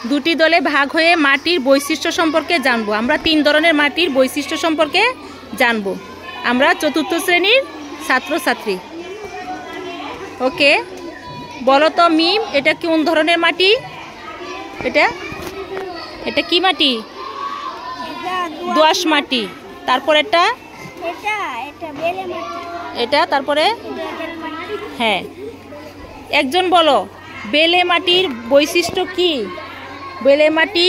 দুটি দলে ভাগ হয়ে মাটির বৈশিষ্ট্য সম্পর্কে জানবো। আমরা 3 ধরনের মাটির বৈশিষ্ট্য সম্পর্কে জানবো। আমরা 4th শ্রেণীর ছাত্রছাত্রী। ওকে, বলো তো মিম, এটা কোন ধরনের মাটি? এটা কি মাটি? দোআঁশ মাটি। তারপর এটা তারপরে হ্যাঁ, একজন বলো বেলে মাটির বৈশিষ্ট্য কি? বেলে মাটি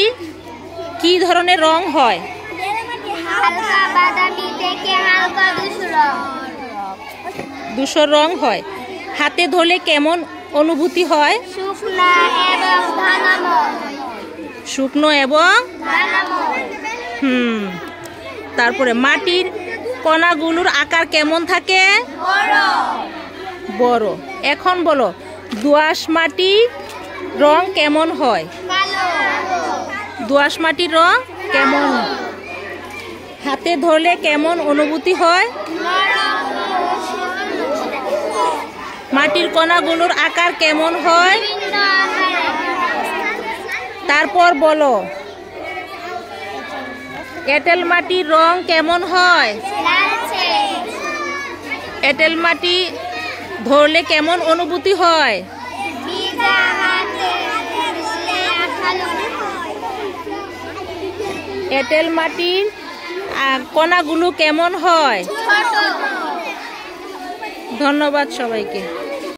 কি ধরনের রং হয়? হালকা বাদামি থেকে হালকা ধূসর রং হয়। হাতে ধরলে কেমন অনুভূতি হয়? শুকনো এবং তারপরে মাটির কণাগুলোর আকার কেমন থাকে? বড়। এখন বলো দোআঁশ মাটির রং কেমন হয়? দোআঁশ মাটির রং কেমন? হাতে ধরলে কেমন অনুভূতি হয়? মাটির কণাগুলোর আকার কেমন হয়? তারপর বলো এঁটেল মাটির রং কেমন হয়? এঁটেল মাটি ধরলে কেমন অনুভূতি হয়? এঁটেল মাটির কণাগুলো কেমন হয়? ধন্যবাদ সবাইকে।